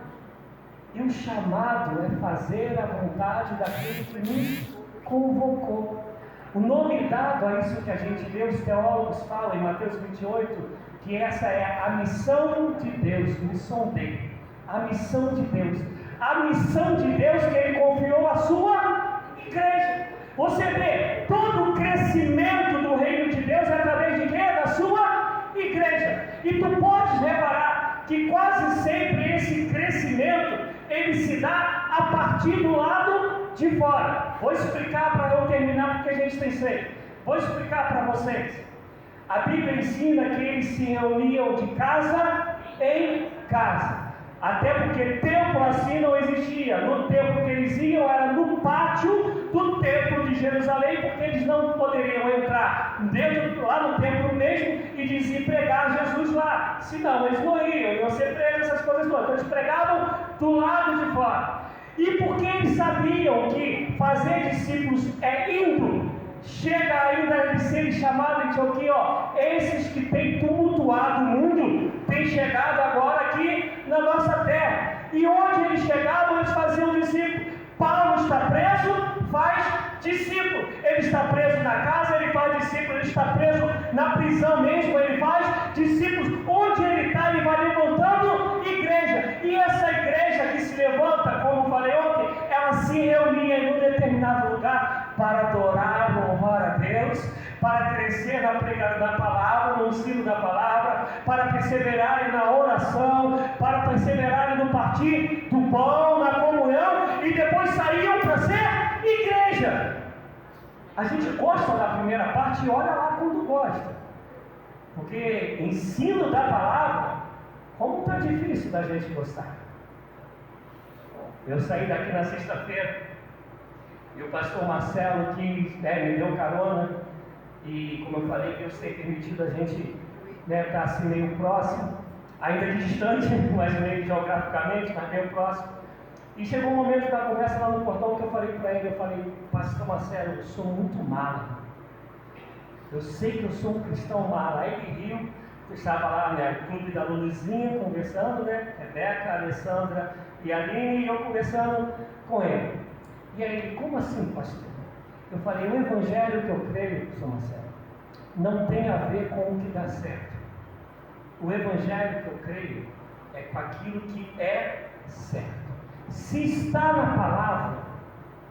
e o chamado é fazer a vontade daquele que nos convocou. O nome dado a isso que a gente lê, os teólogos falam em Mateus 28, que essa é a missão de Deus, missão dele, a missão de Deus, a missão de Deus que ele confiou à sua igreja. Você vê, todo o crescimento do reino de Deus é através de quê? Da sua igreja. E tu podes reparar que quase sempre esse crescimento, ele se dá a partir do lado de fora. Vou explicar para eu terminar, porque a gente tem tempo. Vou explicar para vocês. A Bíblia ensina que eles se reuniam de casa em casa. Até porque templo assim não existia. No templo que eles iam era no pátio do templo de Jerusalém, porque eles não poderiam entrar lá no templo mesmo e dizer pregar Jesus lá. Senão eles morriam, iam ser presos, essas coisas todas. Então eles pregavam do lado de fora. E porque eles sabiam que fazer discípulos é indo, chega ainda de serem chamados de aqui, esses que têm tumultuado o mundo, têm chegado agora aqui na nossa terra. E onde eles chegavam, eles faziam discípulos. Paulo está preso, faz discípulo. Ele está preso na casa, ele faz discípulo. Ele está preso na prisão mesmo, ele faz discípulos. Onde ele está, ele vai levantando igreja. E essa igreja que se levanta, como falei ontem, ela se reunia em um determinado lugar para adorar, louvar a Deus, para crescer na pregação da palavra, no ensino da palavra, para perseverarem na oração, para perseverarem no partir do pão, na comunhão, e depois saíam para ser igreja. A gente gosta da primeira parte e olha lá quando gosta, porque ensino da palavra, como está difícil da gente gostar. Eu saí daqui na sexta-feira e o pastor Marcelo que me deu carona, e como eu falei, Deus tem permitido a gente estar assim meio próximo, ainda distante, mas meio geograficamente, mas meio próximo. E chegou um momento da conversa lá no portão que eu falei para ele, pastor Marcelo, eu sou muito mala. Eu sei que eu sou um cristão mala. Aí ele riu, eu estava lá no clube da Luluzinha conversando, Rebeca, Alessandra e Aline, e eu conversando com ele. E aí ele: como assim, pastor? Eu falei: o evangelho que eu creio, pastor Marcelo, não tem a ver com o que dá certo. O evangelho que eu creio é com aquilo que é certo. Se está na palavra,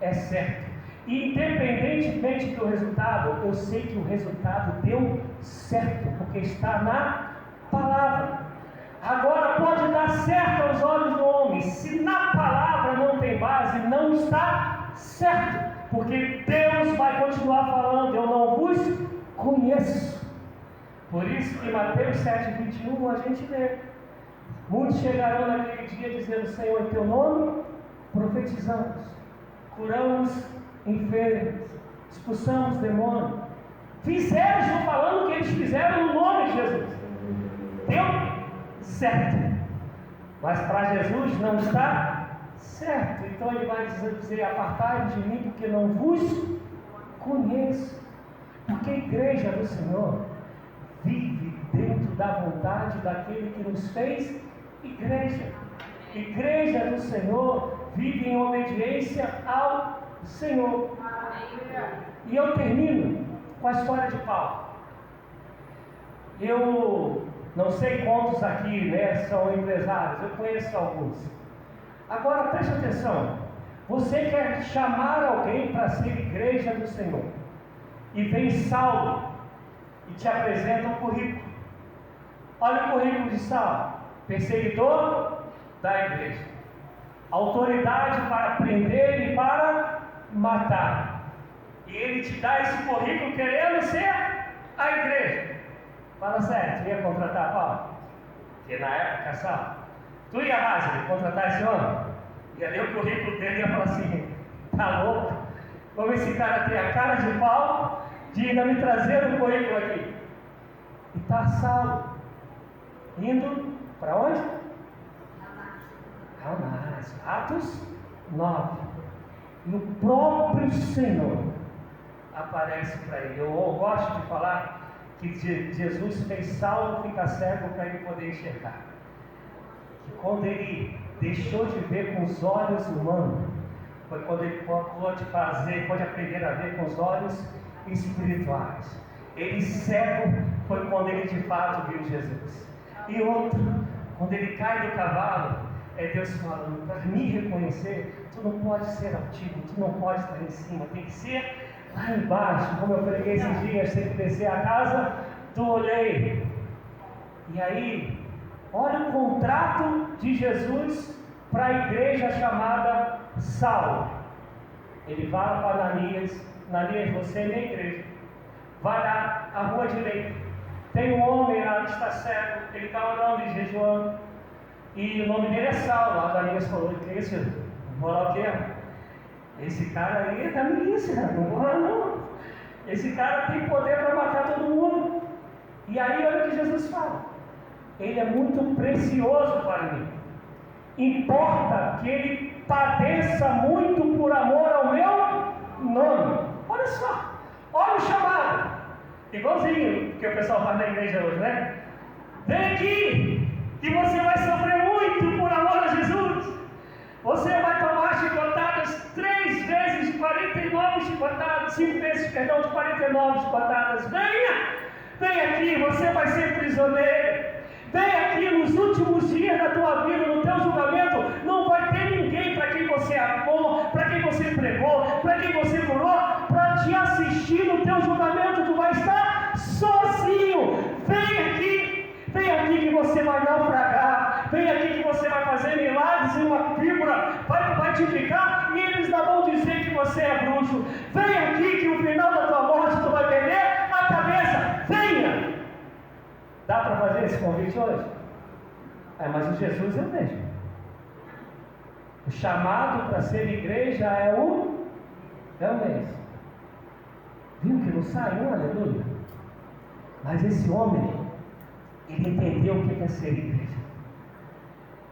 é certo. E independentemente do resultado, eu sei que o resultado deu certo, porque está na palavra. Agora pode dar certo aos olhos do homem, se na palavra não tem base, não está certo, porque Deus vai continuar falando: eu não vos conheço. Por isso que em Mateus 7:21 a gente lê: muitos chegarão naquele dia dizendo: Senhor, em teu nome profetizamos, curamos enfermos, expulsamos demônios. Fizeram, estou falando que eles fizeram no nome de Jesus. Deu certo, mas para Jesus não está certo. Então ele vai dizer: apartai-vos de mim, porque não vos conheço. Porque a igreja do Senhor vive dentro da vontade daquele que nos fez igreja. Igreja do Senhor vive em obediência ao Senhor. E eu termino com a história de Paulo. Eu não sei quantos aqui são empresários, eu conheço alguns. Agora preste atenção, Você quer chamar alguém para ser igreja do Senhor, e vem Saulo e te apresenta um currículo. Olha o currículo de Saulo: perseguidor da igreja, autoridade para prender e para matar. E ele te dá esse currículo querendo ser a igreja. Fala sério, tu ia contratar Paulo? Porque na época, Saulo, tu ia, Lázaro, contratar esse homem? Ia ler o currículo dele e ia falar assim: tá louco? Como esse cara tem a cara de pau de ainda me trazer um currículo aqui. E está Saulo indo para onde? Damasco. Atos 9. E o próprio Senhor aparece para ele. Eu gosto de falar que Jesus fez Saulo ficar cego para ele poder enxergar. Que quando ele deixou de ver com os olhos humanos, foi quando ele pode aprender a ver com os olhos espirituais. Ele cego foi quando ele de fato viu Jesus. E outro, quando ele cai do cavalo, é Deus falando: para me reconhecer, tu não pode ser altivo, tu não pode estar em cima, tem que ser lá embaixo. Como eu preguei esses dias, tem que descer a casa do oleiro. E aí, olha o contrato de Jesus para a igreja chamada Saulo. Ele vai para Ananias: Ananias, você é minha igreja. Vai lá à rua direita, tem um homem lá que está cego, ele está orando e jejuando, e o nome dele é Saulo. Ananias falou: que isso? Vou lá o quê? Esse cara aí é da milícia, não vou lá não. Esse cara tem poder para matar todo mundo. E aí olha o que Jesus fala: ele é muito precioso para mim. Importa que ele padeça muito por amor ao meu nome. Olha só, olha o chamado. Igualzinho que o pessoal faz na igreja hoje, né? Vem aqui, que você vai sofrer muito por amor a Jesus. Você vai tomar chicotadas 3 vezes, 49 chicotadas, 5 vezes, perdão, de 49 chicotadas. Vem aqui, você vai ser prisioneiro. Vem aqui, nos últimos dias da tua vida, no teu julgamento, não vai ter ninguém para quem você amou, para quem você pregou, para quem você curou, para te assistir no teu julgamento. Tu vai estar sozinho. Vem aqui que você vai naufragar. Vem aqui que você vai fazer milagres e uma fibra vai te ficar e eles não vão dizer que você é bruxo. Vem aqui que no final da tua morte tu vai perder a cabeça. Venha! Dá para fazer esse convite hoje? Mas o Jesus é o mesmo. O chamado para ser igreja é o mesmo. Viu que não sai um aleluia? Mas esse homem, ele entendeu o que é ser igreja.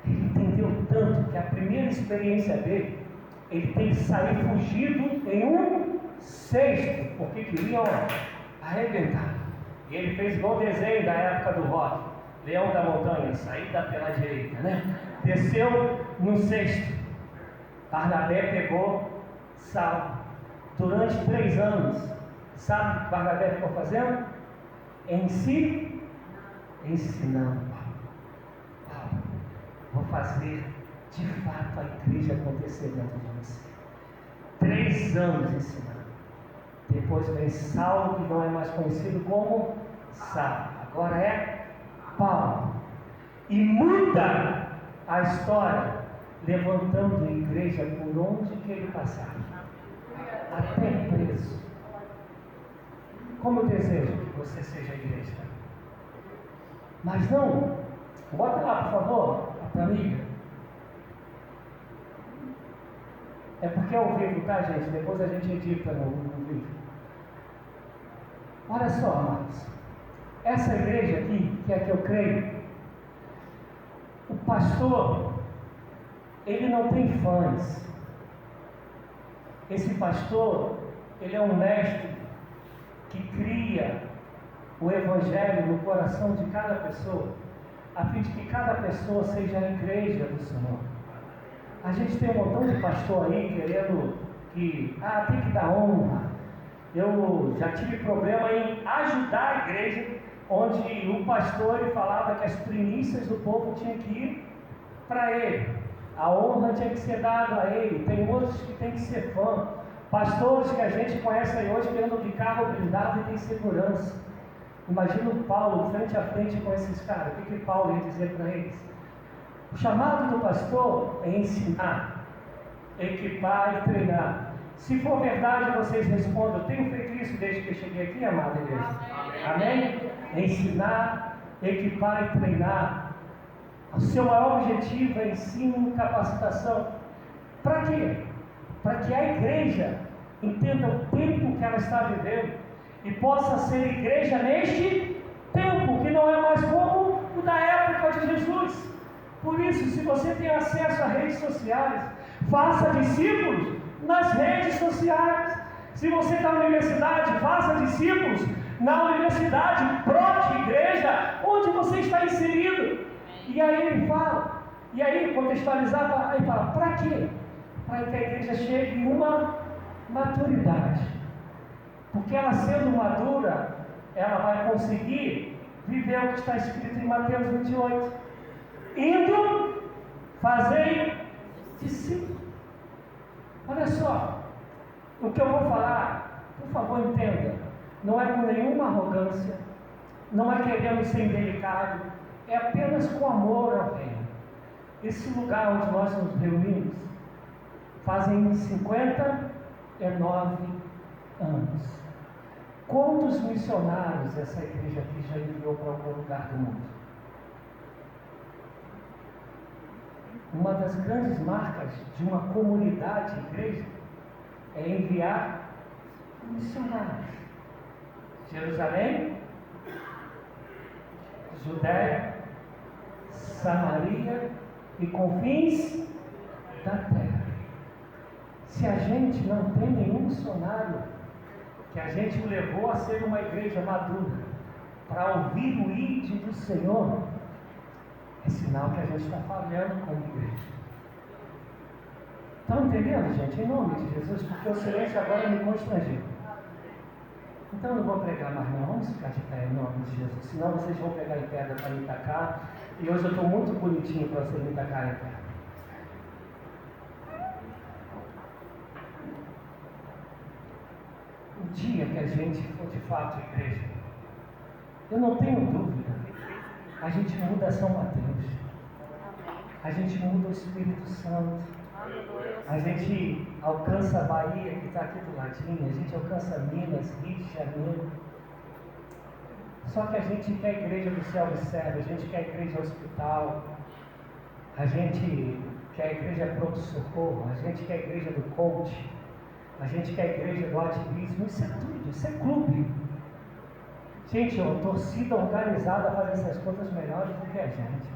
Ele entendeu tanto que a primeira experiência dele, ele tem que sair fugido em um cesto, porque queriam arrebentar. E ele fez igual o desenho da época do rock: Leão da Montanha, saída pela direita, né? Desceu no cesto. Barnabé pegou Saulo. Durante 3 anos, sabe o que Barnabé ficou fazendo? Ensinando Paulo. Vou fazer de fato a igreja acontecer dentro de você. 3 anos ensinando. Depois vem Saulo, que não é mais conhecido como Saulo, agora é Paulo. E muda a história, levantando a igreja por onde que ele passava, até preso. Como eu desejo que você seja a igreja. Mas não, bota lá por favor, a amiga. É porque é ao vivo, tá, gente? Depois a gente edita no vídeo. Olha só, amados. Essa igreja aqui, que é a que eu creio, o pastor, ele não tem fãs. Esse pastor, ele é um mestre que cria o evangelho no coração de cada pessoa, a fim de que cada pessoa seja a igreja do Senhor. A gente tem um montão de pastor aí querendo que, tem que dar honra. Eu já tive problema em ajudar a igreja, onde o pastor ele falava que as primícias do povo tinham que ir para ele. A honra tinha que ser dada a ele. Tem outros que tem que ser fã. Pastores que a gente conhece aí hoje que andam de carro blindado e tem segurança. Imagina o Paulo frente a frente com esses caras. O que Paulo ia dizer para eles? O chamado do pastor é ensinar, equipar e treinar. Se for verdade, vocês respondam. Eu tenho feito isso desde que eu cheguei aqui, amada igreja. Amém? Ensinar, equipar e treinar. O seu maior objetivo é ensino e capacitação. Para quê? Para que a igreja entenda o tempo que ela está vivendo e possa ser igreja neste tempo, que não é mais como o da época de Jesus. Por isso, se você tem acesso a redes sociais, faça discípulos nas redes sociais. Se você está na universidade, faça discípulos na universidade, própria igreja, onde você está inserido. E aí ele fala, e aí contextualizar, aí fala, para quê? Para que a igreja chegue em uma maturidade. Porque ela sendo madura, ela vai conseguir viver o que está escrito em Mateus 28. Indo, fazei discípulos. Olha só, o que eu vou falar, por favor entenda, não é com nenhuma arrogância, não é querendo ser indelicado, é apenas com amor ao reino. Esse lugar onde nós nos reunimos, fazem 59 anos. Quantos missionários essa igreja aqui já enviou para algum lugar do mundo? Uma das grandes marcas de uma comunidade igreja é enviar missionários. Jerusalém, Judéia, Samaria e confins da terra. Se a gente não tem nenhum missionário que a gente levou a ser uma igreja madura para ouvir o ide do Senhor, é sinal que a gente está falhando como igreja. Estão entendendo, gente? Em nome de Jesus, porque o silêncio agora me constrangeu. Então eu não vou pregar mais não, vamos ficar de pé em nome de Jesus, senão vocês vão pegar em pedra para me tacar, e hoje eu estou muito bonitinho para vocês me tacarem em pedra. O dia que a gente for de fato igreja, eu não tenho dúvida, a gente muda São Mateus, a gente muda o Espírito Santo, a gente alcança a Bahia, que está aqui do ladinho, a gente alcança Minas, Rio de Janeiro. Só que a gente quer a igreja do céu e serve, a gente quer a igreja hospital, a gente quer a igreja pronto-socorro, a gente quer a igreja do coach, a gente quer a igreja do ativismo. Isso é tudo, isso é clube. Gente, a torcida organizada faz essas coisas melhores do que a gente.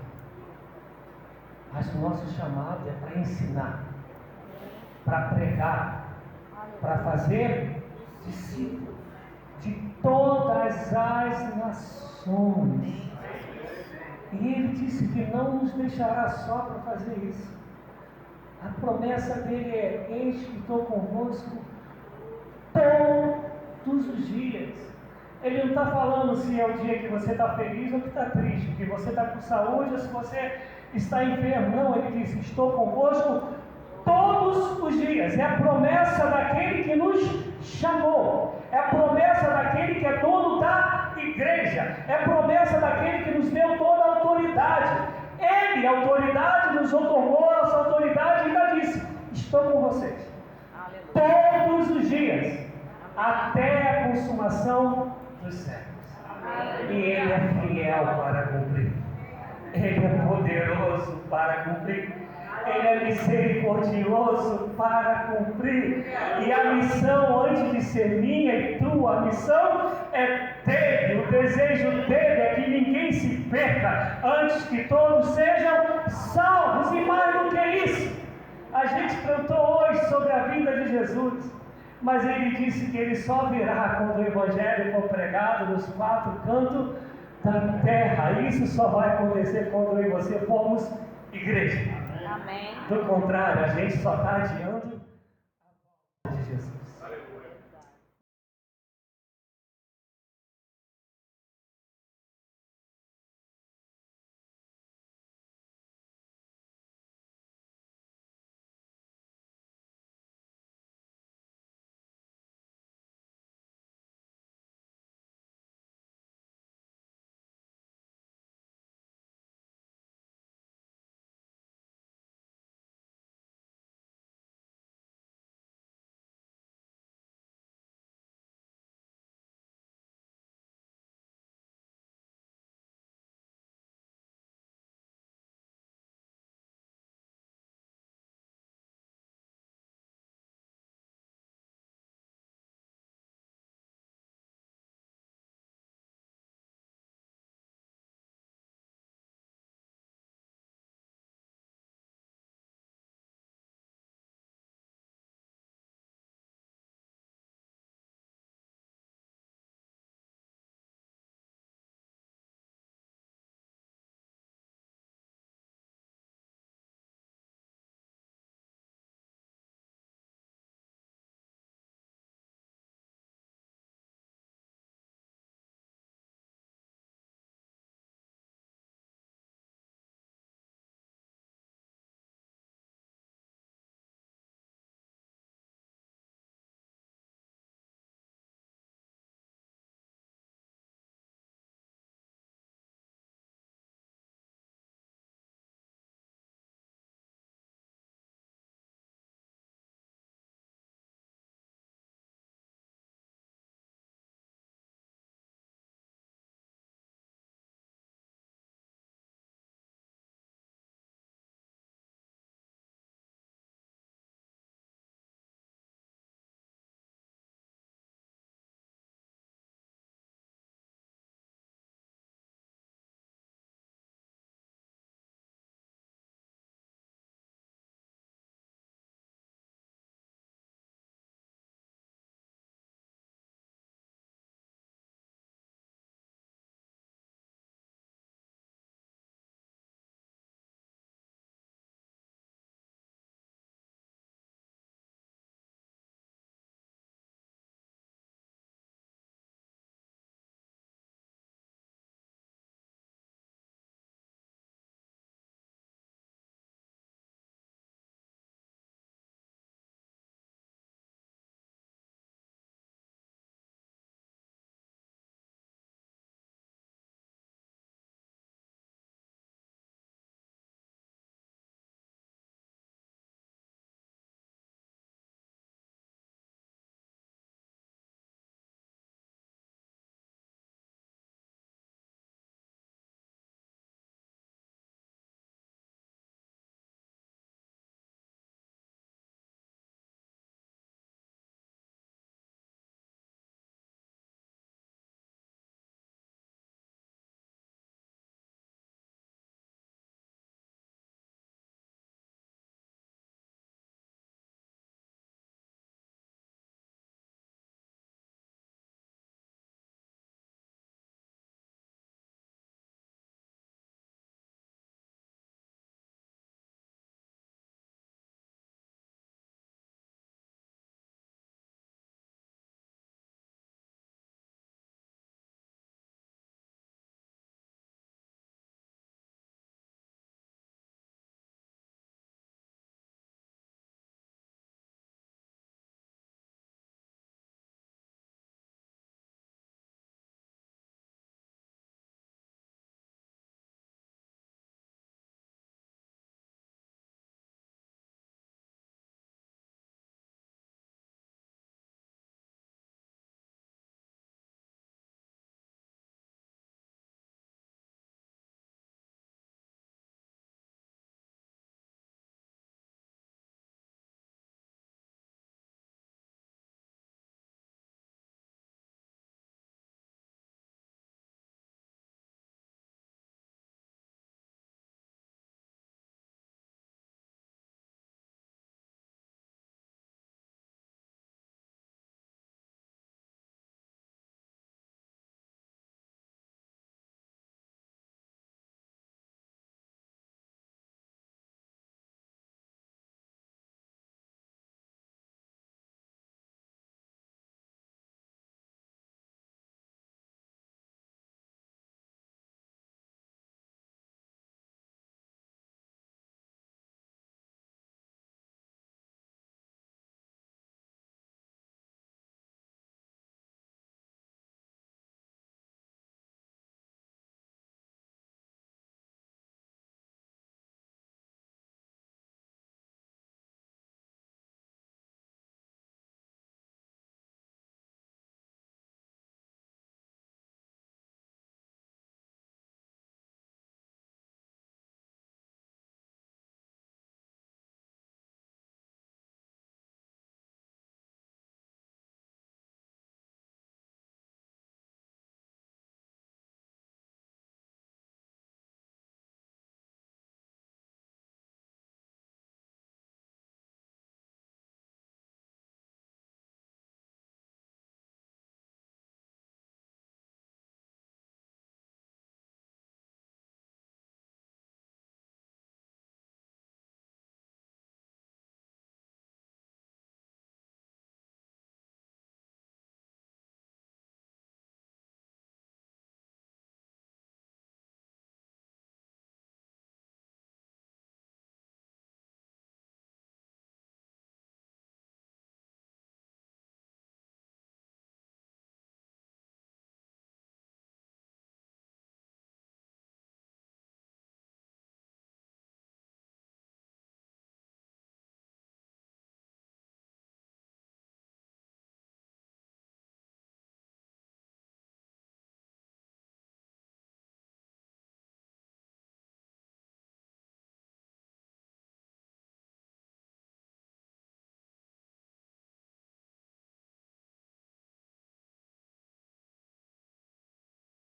Mas o nosso chamado é para ensinar, para pregar, para fazer discípulos de todas as nações. E ele disse que não nos deixará só para fazer isso. A promessa dele é: eis que estou convosco todos os dias. Ele não está falando se é o dia que você está feliz ou que está triste, que você está com saúde ou se você está enfermo. Não, ele diz: estou convosco todos os dias. É a promessa daquele que nos chamou, é a promessa daquele que é dono da igreja, é a promessa daquele que nos deu toda a autoridade. Ele, a autoridade, nos otorgou essa autoridade e ainda disse: estou com vocês todos os dias, até a consumação dos séculos. E ele é fiel para cumprir, ele é poderoso para cumprir, ele é misericordioso para cumprir. E a missão, antes de ser minha e tua, a missão é dele. O desejo dele é que ninguém se perca, antes que todos sejam salvos. E mais do que isso, a gente cantou hoje sobre a vida de Jesus, mas ele disse que ele só virá quando o evangelho for pregado nos quatro cantos da terra. Isso só vai acontecer quando eu e você formos igreja. Amém. Do contrário, a gente só está adiando